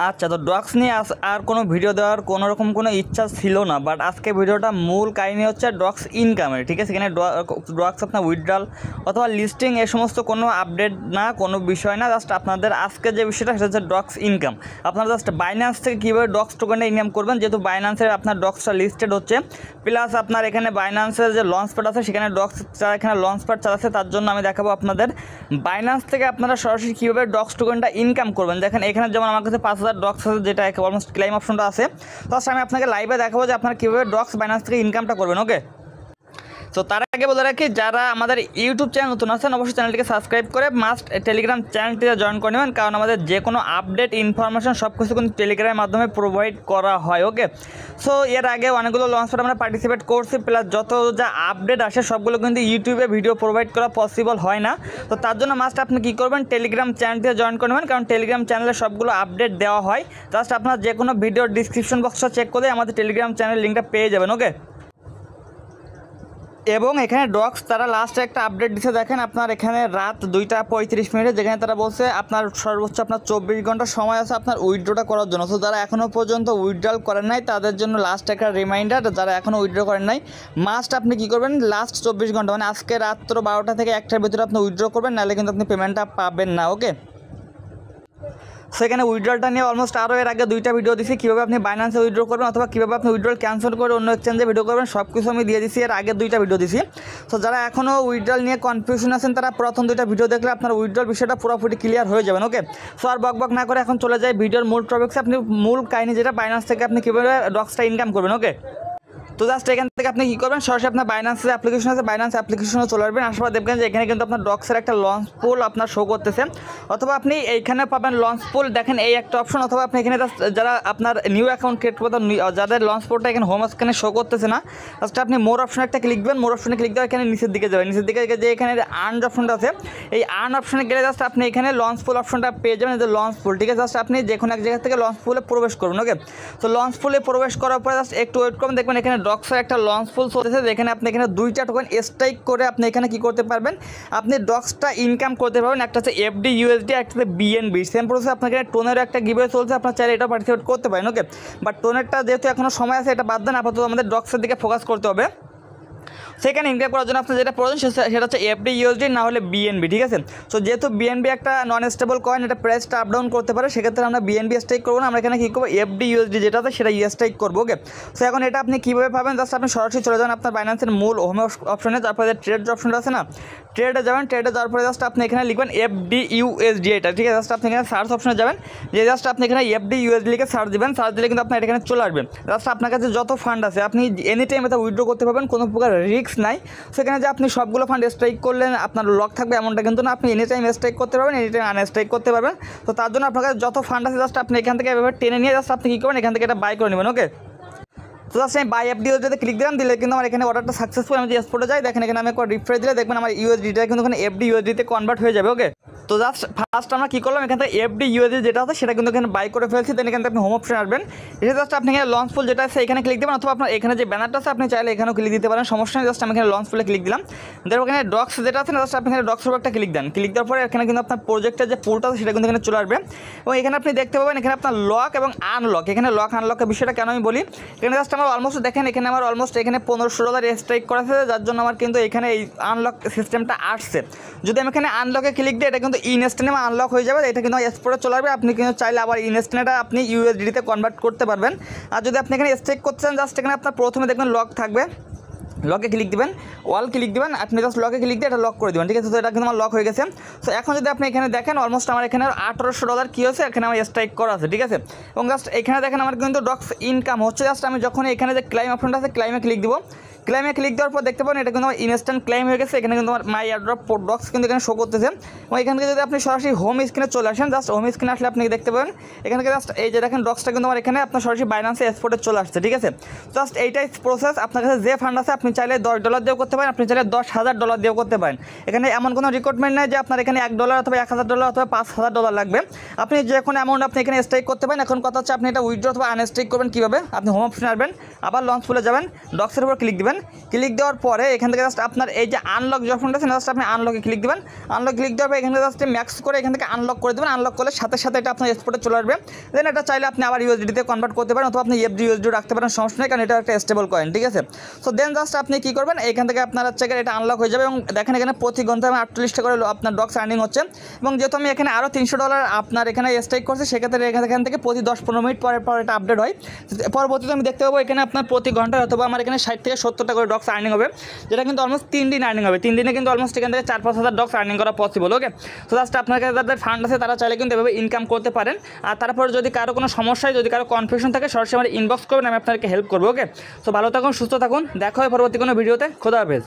আচ্ছা, তো ডক্স নিয়ে আর কোনো ভিডিও দেওয়ার কোনো রকম কোনো ইচ্ছা ছিল না, বাট আজকে ভিডিওটা মূল কাহিনী হচ্ছে ডক্স ইনকামের। ঠিক আছে, এখানে ডক্স আপনার উইথড্রল অথবা লিস্টিং এ সমস্ত কোনো আপডেট না, কোনো বিষয় না, জাস্ট আপনাদের আজকে যে বিষয়টা সেটা হচ্ছে ডক্স ইনকাম। আপনারা জাস্ট বাইন্যান্স থেকে কীভাবে ডক্স টোকেনটা ইনকাম করবেন, যেহেতু বাইন্যান্সের আপনার ডক্সটা লিস্টেড হচ্ছে, প্লাস আপনার এখানে বাইন্যান্সের যে লঞ্চ প্যাড আছে সেখানে ডক্স যারা এখানে লঞ্চ প্যাড চালাচ্ছে তার জন্য আমি দেখাবো আপনাদের বাইন্যান্স থেকে আপনারা সরাসরি কীভাবে ডক্স টোকেনটা ইনকাম করবেন। দেখেন এখানে যেমন আমার কাছে 5000 ডক্স আছে, যেটা অলমোস্ট ক্লেম অপশনটা আছে। তো আমি আপনাকে লাইভে দেখাবো যে আপনারা কীভাবে ডক্স বাইন্যান্স থেকে ইনকামটা করবেন। ওকে, তো তার আগে বলে রাখি, যারা আমাদের ইউটিউব চ্যানেল নতুন আছেন অবশ্যই চ্যানেলটিকে সাবস্ক্রাইব করে মাস্ট টেলিগ্রাম চ্যানেলটিতে জয়েন করে নেবেন, কারণ আমাদের যে কোনো আপডেট ইনফরমেশন সব কিছু কিন্তু টেলিগ্রামের মাধ্যমে প্রোভাইড করা হয়। ওকে, সো এর আগে অনেকগুলো লঞ্চ প্যাড আমরা পার্টিসিপেট করছি, প্লাস যত যা আপডেট আসে সবগুলো কিন্তু ইউটিউবে ভিডিও প্রোভাইড করা পসিবল হয় না। তো তার জন্য মাস্ট আপনি কী করবেন, টেলিগ্রাম চ্যানেলটিতে জয়েন করে নেবেন, কারণ টেলিগ্রাম চ্যানেলে সবগুলো আপডেট দেওয়া হয়। জাস্ট আপনার যে কোনো ভিডিওর ডিসক্রিপশন বক্সটা চেক করে আমাদের টেলিগ্রাম চ্যানেলের লিঙ্কটা পেয়ে যাবেন। ওকে, এবং এখানে ডক্স তারা লাস্টে একটা আপডেট দিচ্ছে, দেখেন আপনার এখানে রাত 2:35, যেখানে তারা বলছে আপনার সর্বোচ্চ আপনার 24 ঘন্টা সময় আছে আপনার উইথড্রটা করার জন্য। তো যারা এখনও পর্যন্ত উইথড্রল করেন নাই তাদের জন্য লাস্ট একটা রিমাইন্ডার, যারা এখনও উইথড্র করেন নাই মাস্ট আপনি কী করবেন, লাস্ট 24 ঘন্টা মানে আজকে রাত্র 12টা থেকে 1টার ভিতরে আপনি উইথড্র করবেন, নাহলে কিন্তু আপনি পেমেন্টটা পাবেন না। ওকে, সেখানে উইথড্রলটা নিয়ে অলমোস্ট আরও এর আগে 2টা ভিডিও দিচ্ছি, কীভাবে আপনি বাইন্যান্সে উইথড্র করবেন অথবা কীভাবে আপনি উইথড্রল ক্যান্সেল করে অন্য এক্সচেঞ্জে ভিডিও করবেন, সব কিছু আমি দিয়ে দিচ্ছি, এর আগে 2টা ভিডিও দিচ্ছি। তো যারা এখনও উইথড্রল নিয়ে কনফিউশন আছেন তারা প্রথম 2টা ভিডিও দেখলে আপনার উইথড্রল বিষয়টা পুরোপুরি ক্লিয়ার হয়ে যাবেন। ওকে, সো আর বক না করে এখন চলে যায় ভিডিওর মূল টপিক্সে, আপনি মূল কাহিনী যেটা বাইন্যান্স থেকে আপনি কীভাবে ডক্সটা ইনকাম করবেন। ওকে, তো জাস্ট এখান থেকে আপনি কী করবেন, সরাসরি আপনার বাইন্যান্সের অ্যাপ্লিকেশন আছে, বাইন্যান্স অ্যাপ্লিকেশনে চলে আসবেন। আসার পর দেখবেন যে এখানে কিন্তু আপনার ডক্সের একটা লঞ্চ পুল আপনার শো করতেছে, অথবা আপনি এইখানে পাবেন লঞ্চ পুল, দেখেন এই একটা অপশন, অথবা আপনি এখানে যারা আপনার নিউ অ্যাকাউন্ট ক্রিয়েট করবেন, যাদের লঞ্চ পুলটা এখানে হোম স্ক্রিনে শো করতেছে না, জাস্ট আপনি মোর অপশনে একটা ক্লিক দেবেন, মোর অপশনে ক্লিক দেওয়া এখানে নিচের দিকে যাবেন, নিচের দিকে যে এখানে আর্ন অপশনটা আছে এই আর্ন অপশনে গেলে জাস্ট আপনি এখানে লঞ্চ পুল অপশনটা পেয়ে যাবেন, যে লঞ্চ পুল। ঠিক আছে, জাস্ট আপনি যে কোনো এক জায়গা থেকে লঞ্চ পুলে প্রবেশ করবেন। ওকে, তো লঞ্চ পুলে প্রবেশ করার পরে জাস্ট একটু ওয়েট করবেন, দেখবেন এখানে ডক্সের একটা লঞ্চ ফুল চলতেছে, যেখানে আপনি এখানে 2টা টোকেন স্ট্রাইক করে আপনি এখানে কি করতে পারবেন, আপনি ডক্সটা ইনকাম করতে পারবেন। একটা হচ্ছে এফডি ইউএসডি, একটা হচ্ছে বিএনবি। সেম প্রসেস আপনাকে টোনেরও একটা গিভওয়ে চলছে, আপনার চাইলে এটা পার্টিসিপেট করতে পারেন। ওকে, বাট টোনেরটা যেহেতু এখনও সময় আছে এটা বাদ দেন, আপাতত আমাদের ডক্সের দিকে ফোকাস করতে হবে। সেখানে ইনকাম করার জন্য আপনার যেটা প্রয়োজন সেটা হচ্ছে এফডি ইউএসডি, না হলে বিএনবি। ঠিক আছে, সো যেহেতু বিএনবি একটা নন স্টেবল কয়েন, এটা প্রাইসটা আপ ডাউন করতে পারে, সেক্ষেত্রে আমরা বিএনবি স্ট্রাইক করবো না, আমরা এখানে কী করবো, এফডি ইউএসডি যেটা আছে সেটা স্ট্রাইক করবো। ওকে, সো এখন এটা আপনি কীভাবে পাবেন, জাস্ট আপনি সরাসরি চলে যান আপনার বাইন্যান্সের মূল হোম অপশনে, তারপরে যে ট্রেড অপশনটা আছে না, ট্রেডে যাবেন, ট্রেডে যাওয়ার পরে জাস্ট আপনি এখানে লিখবেন এফডি ইউএসডি এটা। ঠিক আছে, জাস্ট আপনি এখানে সার্চ অপশনে যাবেন, যে জাস্ট আপনি এখানে এফডি ইউএসডি লিখে সার্চ দিবেন, সার্চ দিলে কিন্তু আপনার এখানে চলে আসবে। জাস্ট আপনার কাছে যত ফান্ড আছে আপনি এনি টাইম এটা উইথড্র করতে পারবেন, কোনো প্রকার রিস্ক নাই। সেখানে যে আপনি সবগুলো ফান্ড স্ট্রাইক করলেন আপনার লক থাকবে এমনটা কিন্তু না, আপনি এনি টাইম স্ট্রাইক করতে পারবেন, এনি টাইম আনস্ট্রাইক করতে পারবেন। তো তার জন্য আপনার কাছে যত ফান্ড আছে জাস্ট আপনি এখান থেকে এভাবে টেনে নিয়ে জাস্ট আপনি কী করবেন, এখান থেকে এটা বাই করে নেবেন। ওকে, তো জাস্ট আমি বাই এফডি ইউএসডিতে ক্লিক দিলাম, দিলে কিন্তু আমার এখানে অর্ডারটা সাকসেসফুল। আমি যে এক্সপোর্টে যাই, দেখেন এখানে আমি একবার রিফ্রেশ দিলে দেখবেন আমার ইউএসডিটা কিন্তু এখানে এফডি ইউএসডিতে কনভার্ট হয়ে যাবে। ওকে, তো জাস্ট ফার্স্ট আমরা কী করলাম, এখান থেকে এফডি ইউএসডি যেটা আছে সেটা কিন্তু এখানে বাই করে ফেলছি। দেন এখান থেকে আপনি হোম অপশন আসবেন, এসে জাস্ট আপনি এখানে লঞ্চ ফুল যেটা আছে এখানে ক্লিক দেবেন, অথবা আপনার এখানে যে ব্যানারটা আছে আপনি চাইলে এখানেও ক্লিক দিতে পারেন, সমস্যা নেই। জাস্ট আমি এখানে লঞ্চ ফুলে ক্লিক দিলাম, দেখো এখানে ডক্স যেটা আছে না, জাস্ট আপনি এখানে ডক্সের একটা ক্লিক দেন, ক্লিক দেওয়ার পরে এখানে কিন্তু আপনার প্রজেক্টের যে পোর্টটা আছে সেটা কিন্তু এখানে চলে আসবে, এবং এখানে আপনি দেখতে পাবেন এখানে আপনার লক এবং আনলক। এখানে লক আনলকের বিষয়টা কেন আমি বলি, এখানে জাস্ট আমার অলমোস্ট দেখেন এখানে আমার অলমোস্ট এখানে $1500 স্ট্রাইক করা আছে, যার জন্য আমার কিন্তু এখানে এই আনলক সিস্টেমটা আসছে। যদি আমি এখানে আনলকে ক্লিক দিই, এটা কিন্তু ইনস্ট্যান্টে আনলক হয়ে যাবে, এটা কিন্তু এক্সপোর্টে চলে আসবে। আপনি কিন্তু চাইলে আবার ইনস্ট্যান্টটা আপনি ইউএসডিতে কনভার্ট করতে পারবেন। আর যদি আপনি এখানে স্ট্রাইক করতে চান, জাস্ট এখানে আপনার প্রথমে দেখবেন লক থাকবে, লকে ক্লিক দিবেন, ওয়াল ক্লিক দিবেন, আপনি জাস্ট লকে ক্লিক দিয়ে এটা লক করে দেবেন। ঠিক আছে, তো এটা কিন্তু আমার লক হয়ে গেছে। সো এখন যদি আপনি এখানে দেখেন অলমোস্ট আমার এখানে $1800 কী হয়েছে, এখানে আমার স্ট্রাইক করা আছে। ঠিক আছে, এবং জাস্ট এখানে দেখেন আমার কিন্তু ডক্স ইনকাম হচ্ছে। জাস্ট আমি যখন এখানে যে ক্লাইম অপশনটা আছে ক্লাইমে ক্লিক দিব, ক্লাইমে ক্লিক দেওয়ার পর দেখতে পাবেন এটা কিন্তু আমার ইনস্ট্যান্ট ক্লাইম হয়ে গেছে। এখানে কিন্তু আমার মাই এয়ারড্রপ ডক্স কিন্তু এখানে শো করতেছে, এবং এখান থেকে যদি আপনি সরাসরি হোম স্ক্রিনে চলে আসেন, জাস্ট হোম স্ক্রিনে আসলে আপনি দেখতে পাবেন এখানে জাস্ট এই যে দেখেন ডক্সটা কিন্তু আমার এখানে আপনার সরাসরি বাইন্যান্সে এক্সপোর্টে চলে আসছে। ঠিক আছে, জাস্ট এইটাই প্রসেস। আপনার কাছে যে ফান্ড আছে আপনি চাইলে $10 দিয়েও করতে পারেন, আপনি চাইলে $10,000 দিয়েও করতে পারেন। এখানে এমন কোনো রিকোয়ারমেন্ট নেই যে আপনার এখানে $1 অথবা $1000 অথবা $5000 লাগবে, আপনি যে কোনো অ্যামাউন্ট আপনি এখানে স্ট্রাইক করতে পারেন। এখন কথা হচ্ছে আপনি এটা উইথড্র অথবা আনস্ট্রাইক করবেন কীভাবে, আপনি হোম অপশনে আসবেন, আবার লঞ্চ ফুলে যাবেন, ডক্সের উপর ক্লিক দেবেন, করবেন। ক্লিক দেওয়ার পরে এখান থেকে জাস্ট আপনার এই যে আনলক যে অপশনটা আছে জাস্ট আপনি আনলকে ক্লিক দেবেন। আনলক ক্লিক দেওয়ার পর এখান থেকে জাস্ট ম্যাক্স করে এখান থেকে আনলক করে দেবেন। আনলক করলে সাথে সাথে এটা আপনার এক্সপোর্টে চলে আসবে। দেন এটা চাইলে আপনি আবার ইউএসডিতে কনভার্ট করতে পারেন অথবা আপনি এফডি ইউএসডি রাখতে পারেন, সমস্যা নেই, কারণ এটা একটা স্টেবল কয়েন, ঠিক আছে। সো দেন জাস্ট আপনি কী করবেন, এখান থেকে আপনার হচ্ছে এটা আনলক হয়ে যাবে এবং দেখেন এখানে প্রতি ঘন্টায় 48 টাকা করে আপনার ডক্স আর্নিং হচ্ছে। এবং যেহেতু আমি এখানে আরও $300 আপনার এখানে স্ট্রাইক করছি, সেক্ষেত্রে এখান থেকে প্রতি 10-15 মিনিট পর এটা আপডেট হয়। পরবর্তীতে আমি দেখতে পাবো এখানে আপনার প্রতি ঘন্টায় অথবা আমার এখানে 60 থেকে 70 টাকা করে ডক্স আর্নিং হবে, যেটা কিন্তু অলমোস্ট 3 দিন আর্নিং হবে। 3 দিনে কিন্তু অলমোস্ট এখান থেকে 4-5 হাজার ডক্স আর্নিং করা পসিবল। ওকে, তো জাস্ট আপনার কাছে যাদের ফান্ড আছে তারা চাইলে কিন্তু এভাবে ইনকাম করতে পারেন। আর তারপর যদি কারো কোনো সমস্যায়, যদি কারো কনফিউশন থাকে, সরাসরি আমার ইনবক্স করবেন, আমি আপনাকে হেল্প করবো। ওকে, তো ভালো থাকুন, সুস্থ থাকুন, দেখা হয় পরবর্তী কোনো ভিডিওতে। খোদা হাফেজ।